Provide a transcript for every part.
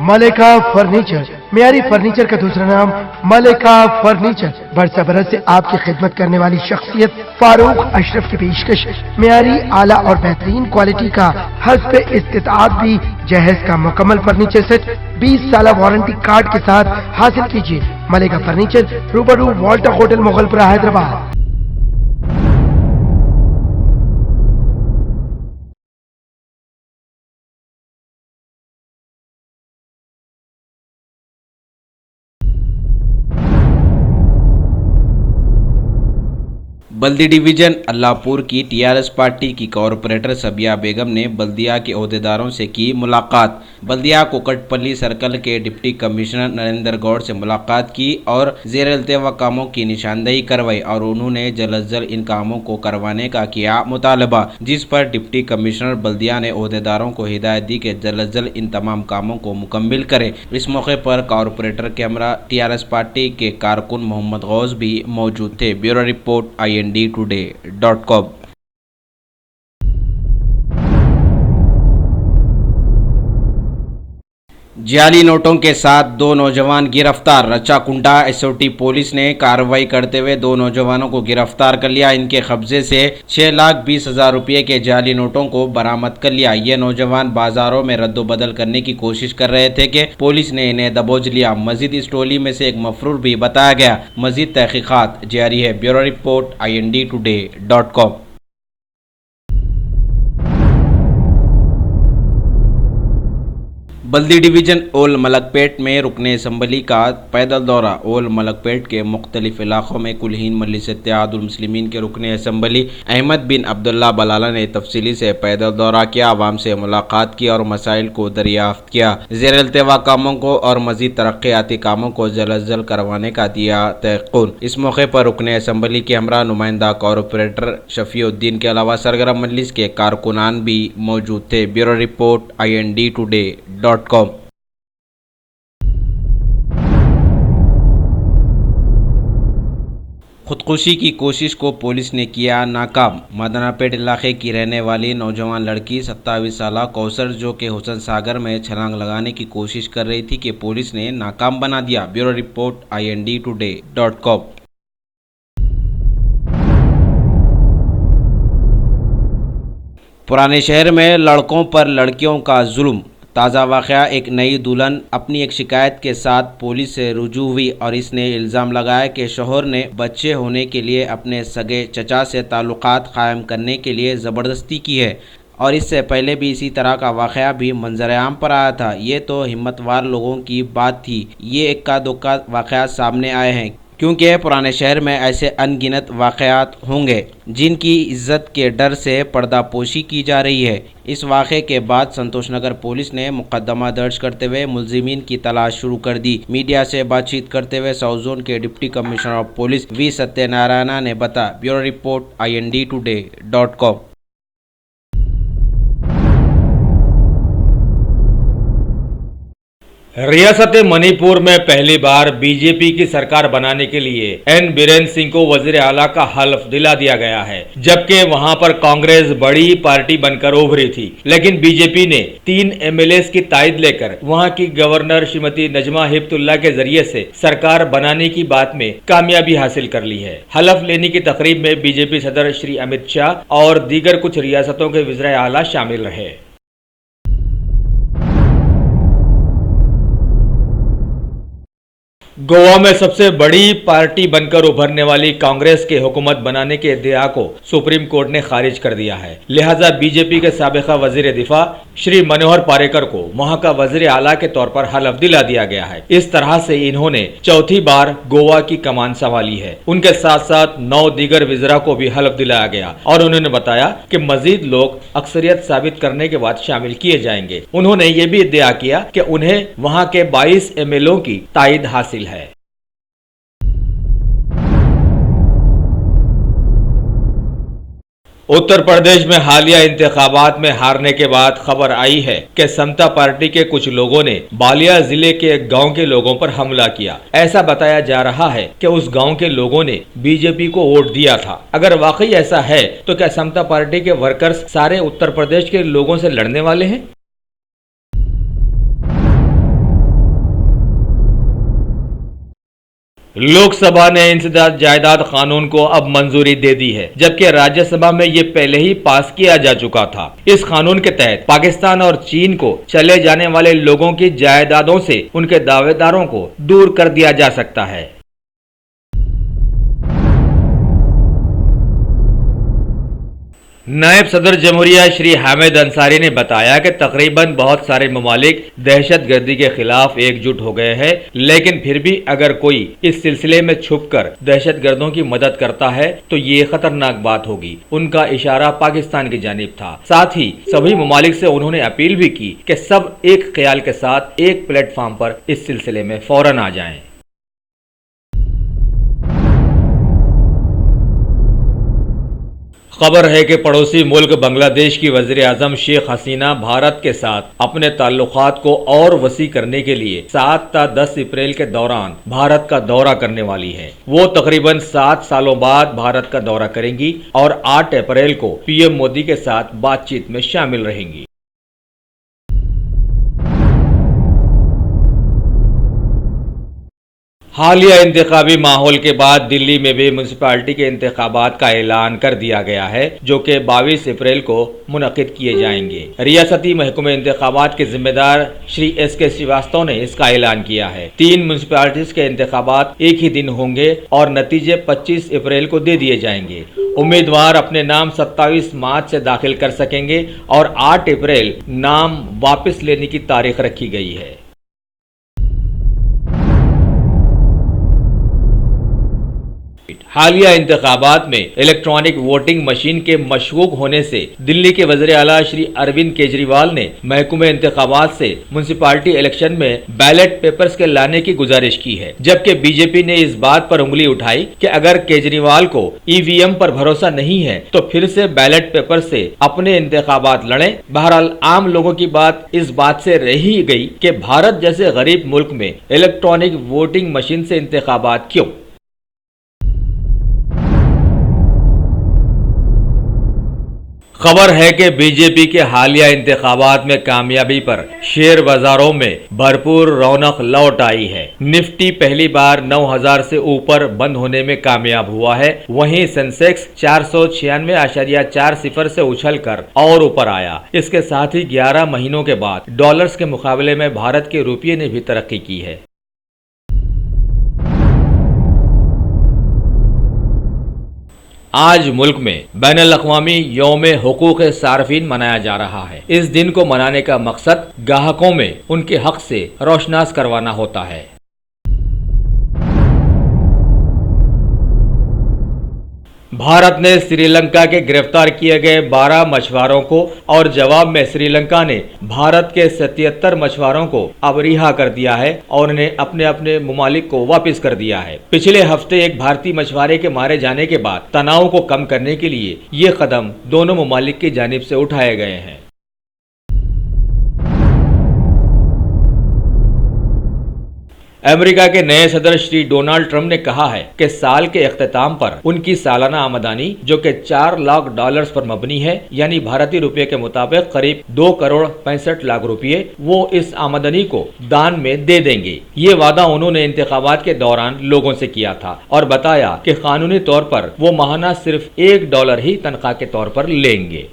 मलिका furniture, मियारी furniture का दूसरा नाम मलिका फर्नीचर। बरसा बरस से आपकी खिदमत करने वाली शख्सियत फारूक अशरफ की पेशकश मियारी आला और बेहतरीन क्वालिटी का हस्ब इस्तिताअत भी जहेज का मुकम्मल फर्नीचर सेट 20 साल वारंटी कार्ड के साथ हासिल कीजिए। मलिका फर्नीचर, रूबरू वॉल्टर होटल, मुगलपुरा, हैदराबाद। बल्दी डिवीजन अल्लाहपुर की टीआरएस पार्टी की कॉरपोरेटर सबिया बेगम ने बल्दिया के ओहदेदारों से की मुलाकात। बल्दिया कोकटपल्ली सर्कल के डिप्टी कमिश्नर नरेंद्र गौड़ से मुलाकात की और ज़ेर इल्तवा कामों की निशानदेही करवाई और उन्होंने जल्द अज जल्द इन कामों को करवाने का किया मुतालबा, जिस पर डिप्टी कमिश्नर बल्दिया ने ओहदेदारों को हिदायत दी कि जल्द अज जल्द इन तमाम कामों को मुकम्मिल करें। इस मौके पर कॉरपोरेटर के हमरा टीआरएस पार्टी के कारकुन मोहम्मद गौस भी मौजूद थे। Bureau report INDtoday.com। जाली नोटों के साथ 2 नौजवान गिरफ्तार। रचाकुंडा SOT पुलिस ने कार्रवाई करते हुए 2 नौजवानों को गिरफ्तार कर लिया। इनके कब्जे से 6,20,000 रुपये के जाली नोटों को बरामद कर लिया। ये नौजवान बाजारों में रद्दोबदल करने की कोशिश कर रहे थे कि पुलिस ने इन्हें दबोच लिया। मजीद इस टोली में से एक मफरूर भी बताया गया। मजीद तहकीकात जारी है। Bureau report INDtoday.com। बल्दी डिवीजन ओल मलकपेट में रुकने असम्बली का पैदल दौरा। ओल मलकपेट के मुख्तलिफ इलाकों में कुलहीन मजलिस इत्तेहादुल मुस्लिमीन के रुकने असम्बली अहमद बिन अब्दुल्ला बलाला ने तफसीली से पैदल दौरा किया, आवाम से मुलाकात की और मसाइल को दरियाफ्त किया। ज़ेर इल्तवा कामों को और मजीद तरक्याती कामों को जल्द अज जल्द करवाने का दिया तयक़ुन। इस मौके पर रुकने असम्बली के हमरा नुमाइंदा कॉरपोरेटर शफीउद्दीन के अलावा सरगर्म मजलिस के कारकुनान भी मौजूद थे। Bureau report INDtoday.com। खुदकुशी की कोशिश को पुलिस ने किया नाकाम। मदनापेट इलाके की रहने वाली नौजवान लड़की 27 साला कौसर जो कि हुसन सागर में छलांग लगाने की कोशिश कर रही थी कि पुलिस ने नाकाम बना दिया। Bureau report INDtoday.com। पुराने शहर में लड़कों पर लड़कियों का जुल्म। ताज़ा वाक़या, एक नई दुल्हन अपनी एक शिकायत के साथ पुलिस से रुजू हुई और इसने इल्ज़ाम लगाया कि शौहर ने बच्चे होने के लिए अपने सगे चचा से ताल्लुकात कायम करने के लिए ज़बरदस्ती की है और इससे पहले भी इसी तरह का वाक़या भी मंजर आम पर आया था। ये तो हिम्मतवार लोगों की बात थी। ये इक्का दुक्का वाक़या सामने आए हैं क्योंकि पुराने शहर में ऐसे अनगिनत वाक़यात होंगे जिनकी इज्जत के डर से पर्दापोशी की जा रही है। इस वाक़े के बाद संतोष नगर पुलिस ने मुकदमा दर्ज करते हुए मुलजिमीन की तलाश शुरू कर दी। मीडिया से बातचीत करते हुए साउथ जोन के deputy commissioner of police V Satyanarayan ने बताया। Bureau report INDtoday.com। रियासत मणिपुर में पहली बार बीजेपी की सरकार बनाने के लिए N बीरेन्द्र सिंह को वजीर आला का हल्फ दिला दिया गया है, जबकि वहां पर कांग्रेस बड़ी पार्टी बनकर उभरी थी। लेकिन बीजेपी ने 3 MLAs की तायद लेकर वहां की गवर्नर श्रीमती नजमा हिपतुल्ला के जरिए से सरकार बनाने की बात में कामयाबी हासिल कर ली है। हल्फ लेने की तकरीब में बीजेपी सदर श्री अमित शाह और दीगर कुछ रियासतों के वज़ीर आला शामिल रहे। गोवा में सबसे बड़ी पार्टी बनकर उभरने वाली कांग्रेस के हुकूमत बनाने के इद्दिआ को सुप्रीम कोर्ट ने खारिज कर दिया है। लिहाजा बीजेपी के साबिका वजीर दिफा श्री मनोहर पारेकर को वहां का वजीर आला के तौर पर हल्फ दिला दिया गया है। इस तरह से इन्होंने चौथी बार गोवा की कमान संभाली है। उनके साथ साथ 9 दीगर वज़ीरा को भी हल्फ दिलाया गया और उन्होंने बताया कि मजीद लोग अक्सरियत साबित करने के बाद शामिल किए जाएंगे। उन्होंने ये भी इद्दिआ किया कि उन्हें वहां के 22 MLAs की तायद हासिल है। उत्तर प्रदेश में हालिया इंतखाबात में हारने के बाद खबर आई है कि समता पार्टी के कुछ लोगों ने बालिया जिले के एक गांव के लोगों पर हमला किया। ऐसा बताया जा रहा है कि उस गांव के लोगों ने बीजेपी को वोट दिया था। अगर वाकई ऐसा है तो क्या समता पार्टी के वर्कर्स सारे उत्तर प्रदेश के लोगों से लड़ने वाले हैं? लोकसभा ने इंसदाद जायदाद कानून को अब मंजूरी दे दी है, जबकि राज्यसभा में ये पहले ही पास किया जा चुका था। इस कानून के तहत पाकिस्तान और चीन को चले जाने वाले लोगों की जायदादों से उनके दावेदारों को दूर कर दिया जा सकता है। नायब सदर जमहूरिया श्री हामिद अंसारी ने बताया कि तकरीबन बहुत सारे ममालिक दहशतगर्दी के खिलाफ एकजुट हो गए हैं, लेकिन फिर भी अगर कोई इस सिलसिले में छुपकर दहशतगर्दों की मदद करता है तो ये खतरनाक बात होगी। उनका इशारा पाकिस्तान की जानिब था। साथ ही सभी ममालिक से उन्होंने अपील भी की कि सब एक ख्याल के साथ एक प्लेटफॉर्म पर इस सिलसिले में फौरन आ जाएं। खबर है कि पड़ोसी मुल्क बांग्लादेश की वज़ीर आज़म शेख हसीना भारत के साथ अपने ताल्लुकात को और वसी करने के लिए 7 ता 10 अप्रैल के दौरान भारत का दौरा करने वाली है। वो तकरीबन 7 सालों बाद भारत का दौरा करेंगी और 8 अप्रैल को पीएम मोदी के साथ बातचीत में शामिल रहेंगी। हालिया इंतखाबी माहौल के बाद दिल्ली में भी म्यूनसिपालिटी के इंतखाबात का ऐलान कर दिया गया है, जो कि 22 अप्रैल को मुनक्किद किए जाएंगे। रियासती महकमे इंतखाबात के जिम्मेदार श्री SK श्रीवास्तव ने इसका ऐलान किया है। 3 म्यूनसिपालिटीज के इंतखाबात एक ही दिन होंगे और नतीजे 25 अप्रैल को दे दिए जाएंगे। उम्मीदवार अपने नाम 27 मार्च से दाखिल कर सकेंगे और 8 अप्रैल नाम वापस लेने की तारीख रखी गई है। हालिया इंतखाबात में इलेक्ट्रॉनिक वोटिंग मशीन के मशकूक होने से दिल्ली के वज़ीर आला श्री अरविंद केजरीवाल ने महकमे इंतखाबात से म्यूनसिपालिटी इलेक्शन में बैलेट पेपर्स के लाने की गुजारिश की है, जबकि बीजेपी ने इस बात पर उंगली उठाई कि अगर केजरीवाल को EVM पर भरोसा नहीं है तो फिर से बैलेट पेपर से अपने इंतखाबात लड़ें। बहरहाल आम लोगों की बात इस बात से रही गई कि भारत जैसे गरीब मुल्क में इलेक्ट्रॉनिक वोटिंग मशीन से इंतखाबात क्यों। खबर है कि बीजेपी के हालिया इंतखाबात में कामयाबी पर शेयर बाजारों में भरपूर रौनक लौट आई है। निफ्टी पहली बार 9000 से ऊपर बंद होने में कामयाब हुआ है। वहीं सेंसेक्स 496.40 से उछलकर और ऊपर आया। इसके साथ ही 11 महीनों के बाद डॉलर्स के मुकाबले में भारत के रुपये ने भी तरक्की की है। आज मुल्क में बैनुल-अक़वामी यौम हुकूक़ सारफीन मनाया जा रहा है। इस दिन को मनाने का मकसद ग्राहकों में उनके हक से रोशनास करवाना होता है। भारत ने श्रीलंका के गिरफ्तार किए गए 12 मछुआरों को और जवाब में श्रीलंका ने भारत के 77 मछुआरों को अब रिहा कर दिया है और उन्हें अपने अपने ममालिक को वापस कर दिया है। पिछले हफ्ते एक भारतीय मछुआरे के मारे जाने के बाद तनाव को कम करने के लिए ये कदम दोनों ममालिक की जानिब से उठाए गए हैं। अमेरिका के नए सदर श्री डोनाल्ड ट्रंप ने कहा है कि साल के इख्तिताम पर उनकी सालाना आमदनी जो कि $4 लाख पर मबनी है, यानी भारतीय रुपये के मुताबिक करीब 2 करोड़ 65 लाख रुपये, वो इस आमदनी को दान में दे देंगे। ये वादा उन्होंने इंतखाबात के दौरान लोगों से किया था और बताया कि कानूनी तौर पर वो माहाना सिर्फ $1 ही तनख्वाह के तौर पर लेंगे।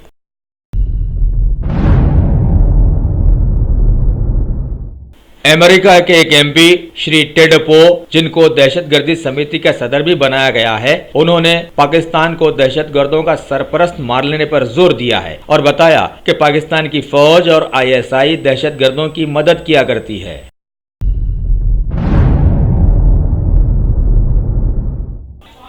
अमेरिका के एक MP श्री टेड पो, जिनको दहशतगर्दी समिति का सदर भी बनाया गया है, उन्होंने पाकिस्तान को दहशतगर्दों का सरपरस्त मार लेने पर जोर दिया है और बताया कि पाकिस्तान की फौज और ISI दहशतगर्दों की मदद किया करती है।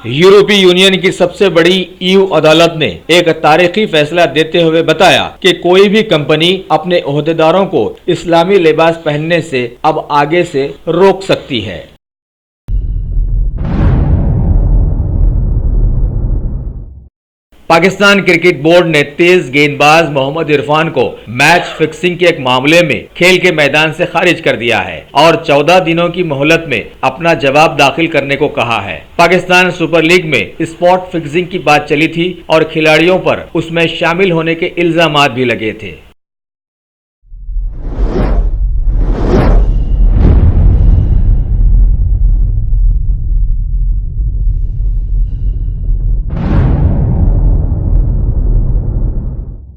यूरोपीय यूनियन की सबसे बड़ी EU अदालत ने एक तारीखी फैसला देते हुए बताया कि कोई भी कंपनी अपने ओहदेदारों को इस्लामी लिबास पहनने से अब आगे से रोक सकती है। पाकिस्तान क्रिकेट बोर्ड ने तेज गेंदबाज मोहम्मद इरफान को मैच फिक्सिंग के एक मामले में खेल के मैदान से खारिज कर दिया है और 14 दिनों की मोहलत में अपना जवाब दाखिल करने को कहा है। पाकिस्तान सुपर लीग में स्पॉट फिक्सिंग की बात चली थी और खिलाड़ियों पर उसमें शामिल होने के इल्जामात भी लगे थे।